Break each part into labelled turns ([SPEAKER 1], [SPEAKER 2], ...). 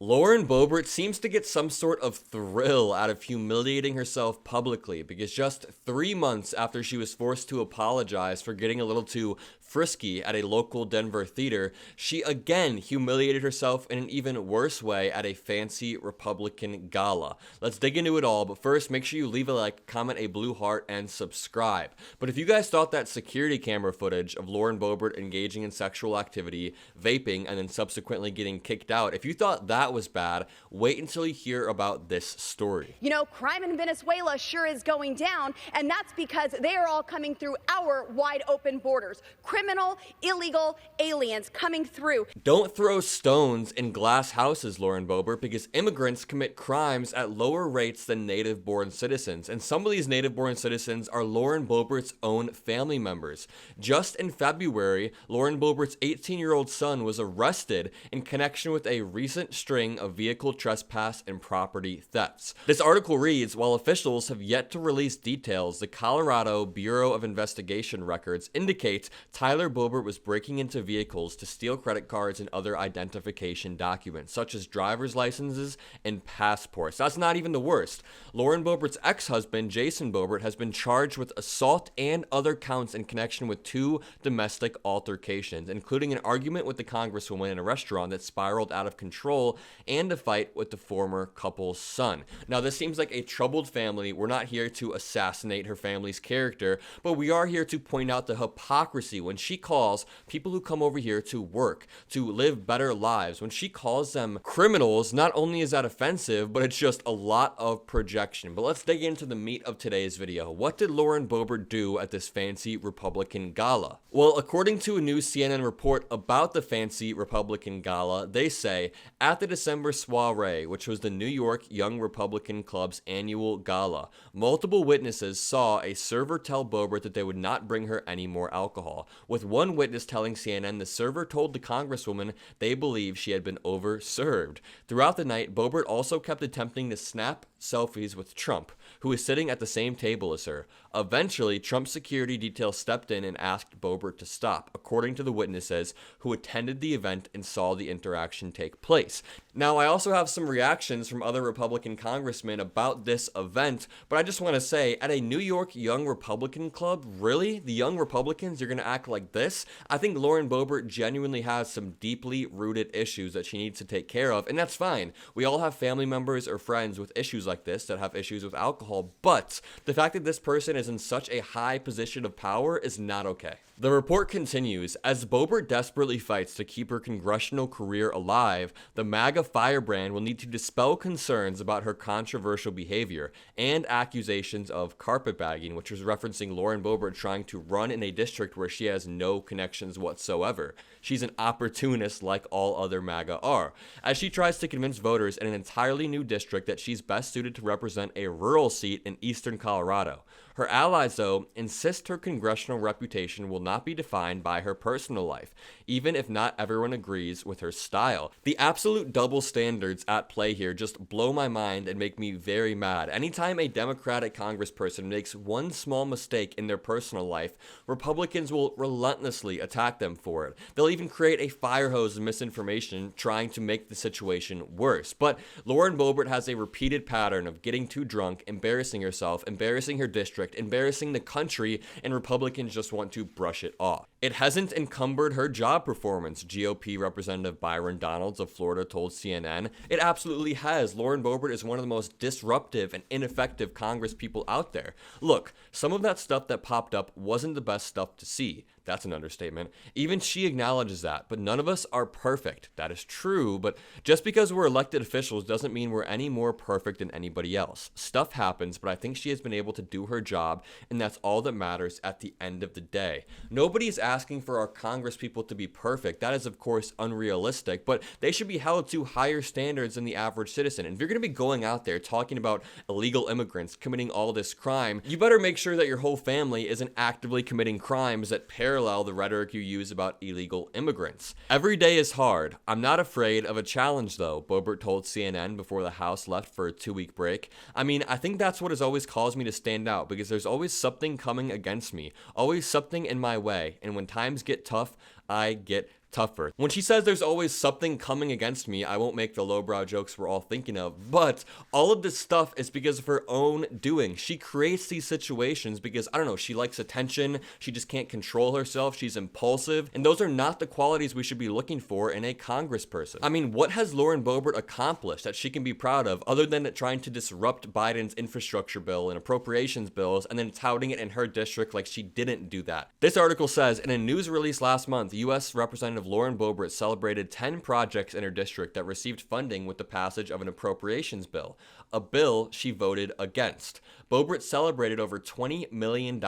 [SPEAKER 1] Lauren Boebert seems to get some sort of thrill out of humiliating herself publicly because just 3 months after she was forced to apologize for getting a little too frisky at a local Denver theater, she again humiliated herself in an even worse way at a fancy Republican gala. Let's dig into it all, but first make sure you leave a like, comment a blue heart, and subscribe. But if you guys thought that security camera footage of Lauren Boebert engaging in sexual activity, vaping, and then subsequently getting kicked out, if you thought that was bad, wait until you hear about this story.
[SPEAKER 2] You know, crime in Venezuela sure is going down, and that's because they are all coming through our wide open borders. Criminal, illegal aliens coming through.
[SPEAKER 1] Don't throw stones in glass houses, Lauren Boebert, because immigrants commit crimes at lower rates than native-born citizens, and some of these native-born citizens are Lauren Boebert's own family members. Just in February, Lauren Boebert's 18-year-old son was arrested in connection with a recent string of vehicle trespass and property thefts. This article reads, while officials have yet to release details, the Colorado Bureau of Investigation records indicate Tyler Boebert was breaking into vehicles to steal credit cards and other identification documents, such as driver's licenses and passports. That's not even the worst. Lauren Boebert's ex-husband, Jason Boebert, has been charged with assault and other counts in connection with 2 domestic altercations, including an argument with the congresswoman in a restaurant that spiraled out of control and a fight with the former couple's son. Now, this seems like a troubled family. We're not here to assassinate her family's character, but we are here to point out the hypocrisy when she calls people who come over here to work, to live better lives, when she calls them criminals. Not only is that offensive, but it's just a lot of projection. But let's dig into the meat of today's video. What did Lauren Boebert do at this fancy Republican gala? Well, according to a new CNN report about the fancy Republican gala, they say, at the December soiree, which was the New York Young Republican Club's annual gala, multiple witnesses saw a server tell Boebert that they would not bring her any more alcohol, with one witness telling CNN the server told the congresswoman they believed she had been overserved. Throughout the night, Boebert also kept attempting to snap selfies with Trump, who was sitting at the same table as her. Eventually, Trump's security detail stepped in and asked Boebert to stop, according to the witnesses who attended the event and saw the interaction take place. Now, I also have some reactions from other Republican congressmen about this event, but I just want to say, at a New York Young Republican Club, really? The Young Republicans, you're going to act like this? I think Lauren Boebert genuinely has some deeply rooted issues that she needs to take care of, and that's fine. We all have family members or friends with issues like this that have issues with alcohol, but the fact that this person is in such a high position of power is not okay. The report continues, as Boebert desperately fights to keep her congressional career alive, the Maga Firebrand will need to dispel concerns about her controversial behavior and accusations of carpetbagging, which was referencing Lauren Boebert trying to run in a district where she has no connections whatsoever. She's an opportunist like all other MAGA are, as she tries to convince voters in an entirely new district that she's best suited to represent a rural seat in eastern Colorado. Her allies, though, insist her congressional reputation will not be defined by her personal life, even if not everyone agrees with her style. The absolute double standards at play here just blow my mind and make me very mad. Anytime a Democratic congressperson makes one small mistake in their personal life, Republicans will relentlessly attack them for it. They'll even create a fire hose of misinformation trying to make the situation worse. But Lauren Boebert has a repeated pattern of getting too drunk, embarrassing herself, embarrassing her district, embarrassing the country, and Republicans just want to brush it off. It hasn't encumbered her job performance, GOP Representative Byron Donalds of Florida told CNN. It absolutely has. Lauren Boebert is one of the most disruptive and ineffective congresspeople out there. Look, some of that stuff that popped up wasn't the best stuff to see. That's an understatement. Even she acknowledges that, but none of us are perfect. That is true, but just because we're elected officials doesn't mean we're any more perfect than anybody else. Stuff happens, but I think she has been able to do her job, and that's all that matters at the end of the day. Nobody's asking for our congresspeople to be perfect. That is, of course, unrealistic, but they should be held to higher standards than the average citizen. And if you're going to be going out there talking about illegal immigrants committing all this crime, you better make sure that your whole family isn't actively committing crimes that parallel the rhetoric you use about illegal immigrants. Every day is hard. I'm not afraid of a challenge, though, Boebert told CNN before the House left for a 2-week break. I mean, I think that's what has always caused me to stand out, because there's always something coming against me, always something in my way, and when times get tough, I get tougher. When she says there's always something coming against me, I won't make the lowbrow jokes we're all thinking of, but all of this stuff is because of her own doing. She creates these situations because, I don't know, she likes attention, she just can't control herself, she's impulsive, and those are not the qualities we should be looking for in a congressperson. I mean, what has Lauren Boebert accomplished that she can be proud of other than trying to disrupt Biden's infrastructure bill and appropriations bills and then touting it in her district like she didn't do that? This article says, in a news release last month, U.S. Representative Lauren Boebert celebrated 10 projects in her district that received funding with the passage of an appropriations bill, a bill she voted against. Boebert celebrated over $20 million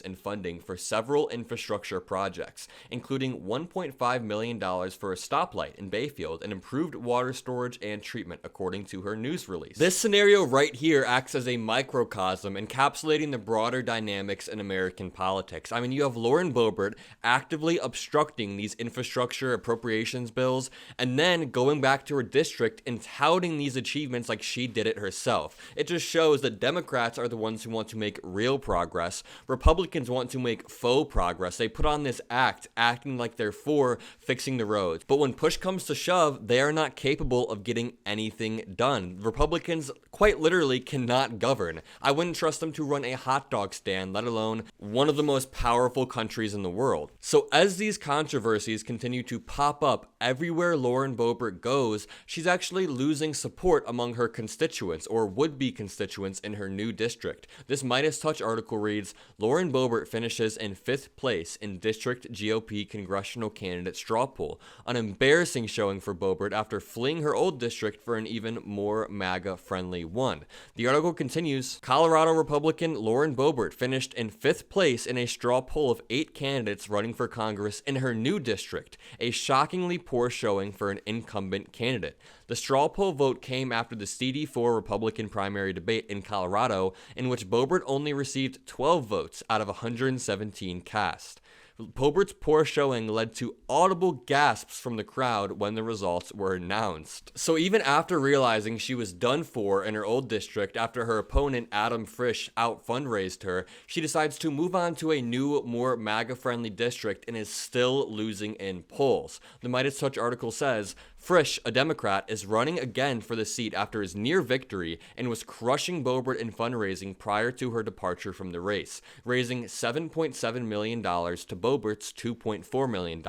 [SPEAKER 1] in funding for several infrastructure projects, including $1.5 million for a stoplight in Bayfield and improved water storage and treatment, according to her news release. This scenario right here acts as a microcosm, encapsulating the broader dynamics in American politics. I mean, you have Lauren Boebert actively obstructing these infrastructure appropriations bills, and then going back to her district and touting these achievements like she did it herself. It just shows that Democrats are the ones who want to make real progress. Republicans want to make faux progress. They put on this act, acting like they're for fixing the roads. But when push comes to shove, they are not capable of getting anything done. Republicans quite literally cannot govern. I wouldn't trust them to run a hot dog stand, let alone one of the most powerful countries in the world. So as these controversies continue to pop up everywhere Lauren Boebert goes, she's actually losing support among her constituents or would-be constituents in her new district. This Midas Touch article reads, Lauren Boebert finishes in 5th place in district GOP congressional candidate straw poll, an embarrassing showing for Boebert after fleeing her old district for an even more MAGA-friendly one. The article continues, Colorado Republican Lauren Boebert finished in 5th place in a straw poll of 8 candidates running for Congress in her new district, a shockingly poor showing for an incumbent candidate. The straw poll vote came after the CD4 Republican primary debate in Colorado, in which Boebert only received 12 votes out of 117 cast. Boebert's poor showing led to audible gasps from the crowd when the results were announced. So even after realizing she was done for in her old district after her opponent Adam Frish out-fundraised her, she decides to move on to a new, more MAGA-friendly district and is still losing in polls. The Midas Touch article says, Frish, a Democrat, is running again for the seat after his near victory and was crushing Boebert in fundraising prior to her departure from the race, raising $7.7 million to Boebert's $2.4 million.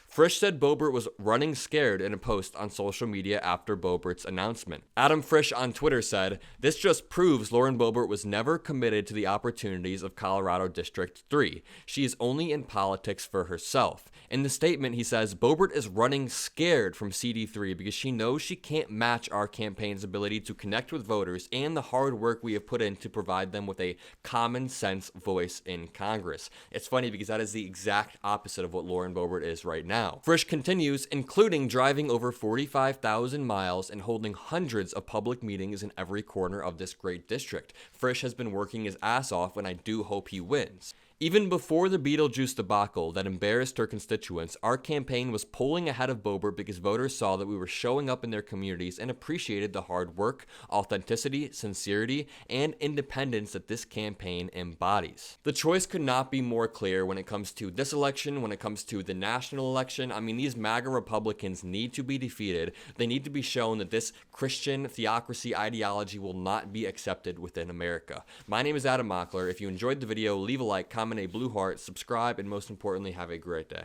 [SPEAKER 1] Frish said Boebert was running scared in a post on social media after Boebert's announcement. Adam Frish on Twitter said, this just proves Lauren Boebert was never committed to the opportunities of Colorado District 3. She is only in politics for herself. In the statement, he says, Boebert is running scared from CD3 because she knows she can't match our campaign's ability to connect with voters and the hard work we have put in to provide them with a common sense voice in Congress. It's funny because that is the exact opposite of what Lauren Boebert is right now. Frish continues, including driving over 45,000 miles and holding hundreds of public meetings in every corner of this great district. Frish has been working his ass off, and I do hope he wins. Even before the Beetlejuice debacle that embarrassed her constituents, our campaign was polling ahead of Boebert because voters saw that we were showing up in their communities and appreciated the hard work, authenticity, sincerity, and independence that this campaign embodies. The choice could not be more clear when it comes to this election, when it comes to the national election. I mean, these MAGA Republicans need to be defeated. They need to be shown that this Christian theocracy ideology will not be accepted within America. My name is Adam Mockler. If you enjoyed the video, leave a like, comment a blue heart, subscribe, and most importantly, have a great day.